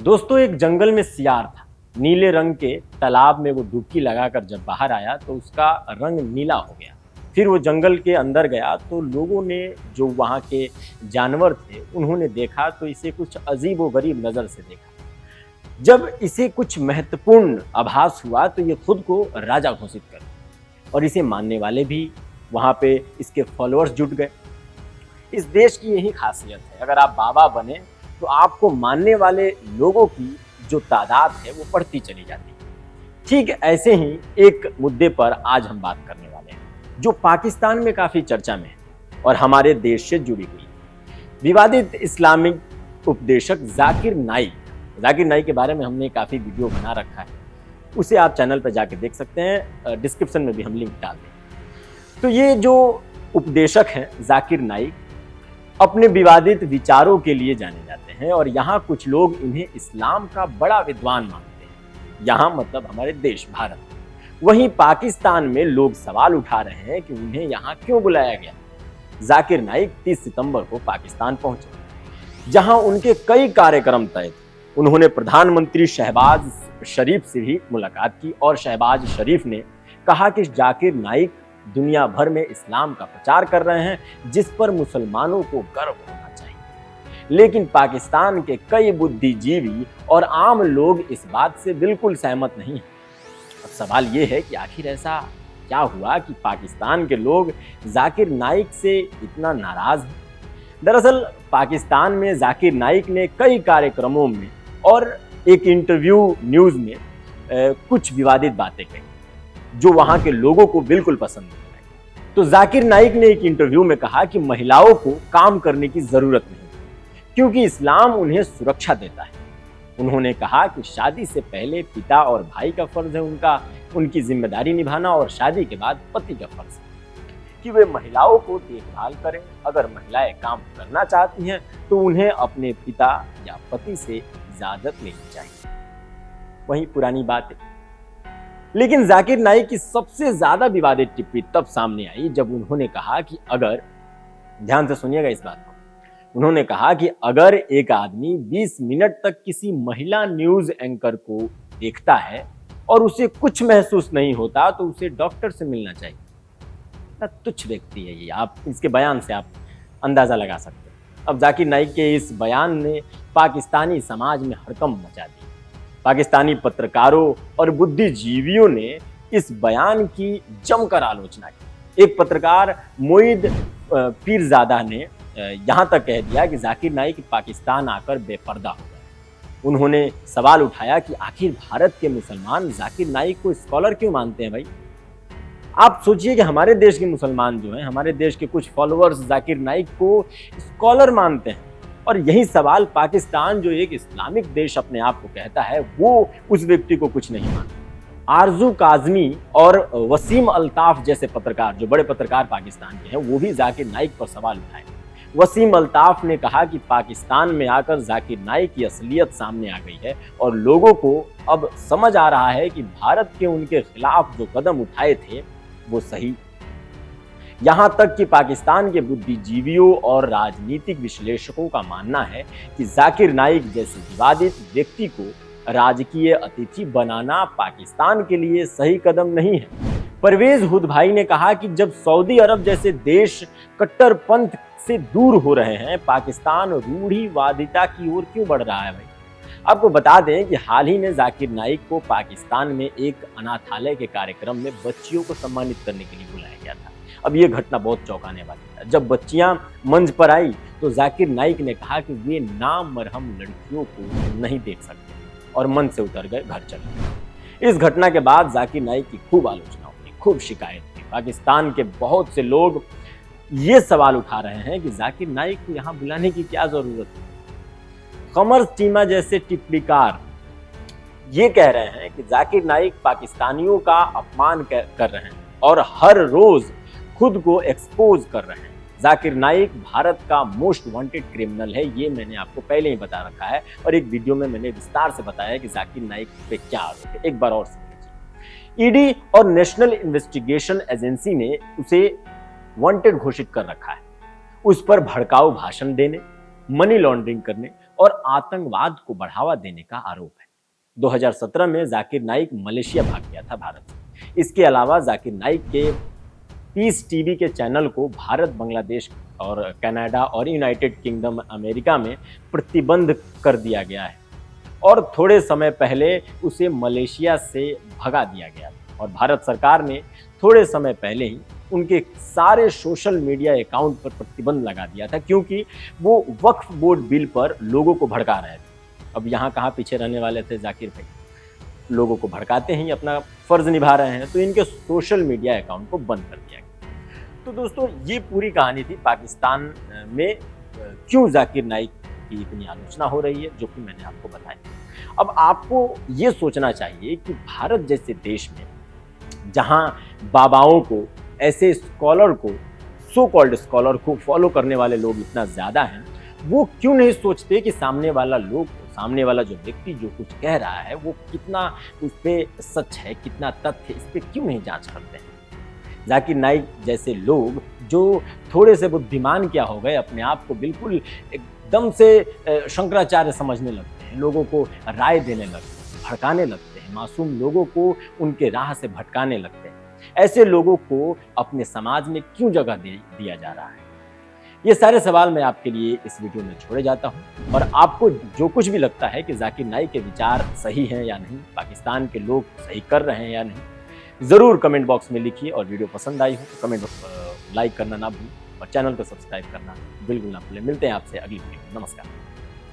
दोस्तों, एक जंगल में सियार था। नीले रंग के तालाब में वो डुबकी लगाकर जब बाहर आया तो उसका रंग नीला हो गया। फिर वो जंगल के अंदर गया तो लोगों ने, जो वहाँ के जानवर थे, उन्होंने देखा तो इसे कुछ अजीबोगरीब नज़र से देखा। जब इसे कुछ महत्वपूर्ण आभास हुआ तो ये खुद को राजा घोषित कर दिया और इसे मानने वाले भी वहाँ पे इसके फॉलोअर्स जुट गए। इस देश की यही खासियत है, अगर आप बाबा बने तो आपको मानने वाले लोगों की जो तादाद है वो बढ़ती चली जाती है। ठीक ऐसे ही एक मुद्दे पर आज हम बात करने वाले हैं जो पाकिस्तान में काफ़ी चर्चा में है और हमारे देश से जुड़ी हुई है। विवादित इस्लामिक उपदेशक जाकिर नाइक के बारे में हमने काफ़ी वीडियो बना रखा है, उसे आप चैनल पर जाके देख सकते हैं, डिस्क्रिप्शन में भी हम लिंक डाल दें। तो ये जो उपदेशक हैं जाकिर नाइक अपने विवादित विचारों के लिए जाने जाते हैं और यहाँ कुछ लोग इन्हें इस्लाम का बड़ा विद्वान मानते हैं। यहाँ मतलब हमारे देश भारत। वहीं पाकिस्तान में लोग सवाल उठा रहे हैं कि उन्हें यहाँ क्यों बुलाया गया। जाकिर नाइक 30 सितंबर को पाकिस्तान पहुंचे, जहां उनके कई कार्यक्रम तय थे। उन्होंने प्रधानमंत्री शहबाज शरीफ से भी मुलाकात की और शहबाज शरीफ ने कहा कि जाकिर नाइक दुनिया भर में इस्लाम का प्रचार कर रहे हैं, जिस पर मुसलमानों को गर्व होना चाहिए। लेकिन पाकिस्तान के कई बुद्धिजीवी और आम लोग इस बात से बिल्कुल सहमत नहीं हैं। अब सवाल ये है कि आखिर ऐसा क्या हुआ कि पाकिस्तान के लोग जाकिर नाइक से इतना नाराज हैं। दरअसल पाकिस्तान में जाकिर नाइक ने कई कार्यक्रमों में और एक इंटरव्यू न्यूज़ में कुछ विवादित बातें कही जो वहां के लोगों को बिल्कुल पसंद नहीं आई। तो जाकिर नाइक ने एक इंटरव्यू में कहा कि महिलाओं को काम करने की जरूरत नहीं क्योंकि इस्लाम उन्हें सुरक्षा देता है। उन्होंने कहा कि शादी से पहले पिता और भाई का फर्ज है उनकी जिम्मेदारी निभाना और शादी के बाद पति का फर्ज है कि वे महिलाओं को देखभाल करें। अगर महिलाएं काम करना चाहती हैं तो उन्हें अपने पिता या पति से इजाजत लेनी चाहिए। वही पुरानी बात है। लेकिन जाकिर नाइक की सबसे ज्यादा विवादित टिप्पणी तब सामने आई जब उन्होंने कहा कि अगर, ध्यान से सुनिएगा इस बात को, उन्होंने कहा कि अगर एक आदमी 20 मिनट तक किसी महिला न्यूज एंकर को देखता है और उसे कुछ महसूस नहीं होता तो उसे डॉक्टर से मिलना चाहिए। तुच्छ व्यक्ति है ये, आप इसके बयान से आप अंदाजा लगा सकते हैं। अब जाकिर नाइक के इस बयान ने पाकिस्तानी समाज में हड़कंप मचा दी। पाकिस्तानी पत्रकारों और बुद्धिजीवियों ने इस बयान की जमकर आलोचना की। एक पत्रकार मोईद पीरजादा ने यहाँ तक कह दिया कि जाकिर नाइक पाकिस्तान आकर बेपर्दा हो गए। उन्होंने सवाल उठाया कि आखिर भारत के मुसलमान जाकिर नाइक को स्कॉलर क्यों मानते हैं। भाई आप सोचिए कि हमारे देश के मुसलमान जो हैं, हमारे देश के कुछ फॉलोअर्स जाकिर नाइक को स्कॉलर मानते हैं और यही सवाल पाकिस्तान, जो एक इस्लामिक देश अपने आप को कहता है, वो उस व्यक्ति को कुछ नहीं मानता। आरजू काजमी और वसीम अल्ताफ जैसे पत्रकार, जो बड़े पत्रकार पाकिस्तान के हैं, वो भी जाकिर नाइक पर सवाल उठाए। वसीम अल्ताफ ने कहा कि पाकिस्तान में आकर जाकिर नाइक की असलियत सामने आ गई है और लोगों को अब समझ आ रहा है कि भारत के उनके खिलाफ जो कदम उठाए थे वो सही। यहां तक कि पाकिस्तान के बुद्धिजीवियों और राजनीतिक विश्लेषकों का मानना है कि जाकिर नाइक जैसे विवादित व्यक्ति को राजकीय अतिथि बनाना पाकिस्तान के लिए सही कदम नहीं है। परवेज हुद भाई ने कहा कि जब सऊदी अरब जैसे देश कट्टरपंथ से दूर हो रहे हैं, पाकिस्तान रूढ़िवादिता की ओर क्यों बढ़ रहा है। भाई आपको बता दें कि हाल ही में जाकिर नाइक को पाकिस्तान में एक अनाथालय के कार्यक्रम में बच्चियों को सम्मानित करने के लिए बुलाया गया था। अब ये घटना बहुत चौंकाने वाली है। जब बच्चियां मंच पर आई तो जाकिर नाइक ने कहा कि वे नामरहम लड़कियों को नहीं देख सकते और मंच से उतर गए, घर चले गए। इस घटना के बाद जाकिर नाइक की खूब आलोचना हुई, खूब शिकायत हुई। पाकिस्तान के बहुत से लोग ये सवाल उठा रहे हैं कि जाकिर नाइक को यहाँ बुलाने की क्या जरूरत है। कमर चीमा जैसे टिप्पणीकार ये कह रहे हैं कि जाकिर नाइक पाकिस्तानियों का अपमान कर रहे हैं और हर रोज खुद को एक्सपोज कर रहे हैं। जाकिर नाइक भारत का मोस्ट वांटेड क्रिमिनल है, ये मैंने आपको पहले ही बता रखा है और एक वीडियो में मैंने विस्तार से बताया कि जाकिर नाइक पे क्या आरोप है। एक बार और सुन लीजिए। ईडी और नेशनल इन्वेस्टिगेशन एजेंसी ने उसे वांटेड घोषित कर रखा है। उस पर भड़काऊ भाषण देने, मनी लॉन्ड्रिंग करने और आतंकवाद को बढ़ावा देने का आरोप है। 2017 में जाकिर नाइक मलेशिया भाग गया था भारत से। इसके अलावा जाकिर नाइक के पीस टीवी के चैनल को भारत, बांग्लादेश और कनाडा और यूनाइटेड किंगडम अमेरिका में प्रतिबंध कर दिया गया है और थोड़े समय पहले उसे मलेशिया से भगा दिया गया और भारत सरकार ने थोड़े समय पहले ही उनके सारे सोशल मीडिया अकाउंट पर प्रतिबंध लगा दिया था, क्योंकि वो वक्फ बोर्ड बिल पर लोगों को भड़का रहे थे। अब यहाँ कहाँ पीछे रहने वाले थे जाकिर भाई, लोगों को भड़काते ही अपना फर्ज निभा रहे हैं, तो इनके सोशल मीडिया अकाउंट को बंद कर दिया गया। तो दोस्तों, ये पूरी कहानी थी पाकिस्तान में क्यों जाकिर नाइक की इतनी आलोचना हो रही है, जो कि मैंने आपको बताया। अब आपको ये सोचना चाहिए कि भारत जैसे देश में जहां बाबाओं को, ऐसे स्कॉलर को, सो कॉल्ड स्कॉलर को फॉलो करने वाले लोग इतना ज़्यादा हैं, वो क्यों नहीं सोचते कि सामने वाला जो व्यक्ति जो कुछ कह रहा है वो कितना उस पर सच है, कितना तथ्य, इस पर क्यों नहीं जांच करते हैं। जाकिर नाइक जैसे लोग जो थोड़े से बुद्धिमान क्या हो गए, अपने आप को बिल्कुल एकदम से शंकराचार्य समझने लगते हैं, लोगों को राय देने लगते हैं, भड़काने लगते हैं, मासूम लोगों को उनके राह से भटकाने लगते हैं। ऐसे लोगों को अपने समाज में क्यों जगह दिया जा रहा है? ये सारे सवाल मैं आपके लिए इस वीडियो में छोड़े जाता हूं, और आपको जो कुछ भी लगता है कि जाकिर नाइक के विचार सही हैं या नहीं, पाकिस्तान के लोग सही कर रहे हैं या नहीं, ज़रूर कमेंट बॉक्स में लिखिए। और वीडियो पसंद आई हो तो कमेंट लाइक करना ना भूलें और चैनल को सब्सक्राइब करना बिल्कुल ना भूलें। मिलते हैं आपसे अगली वीडियो में। नमस्कार।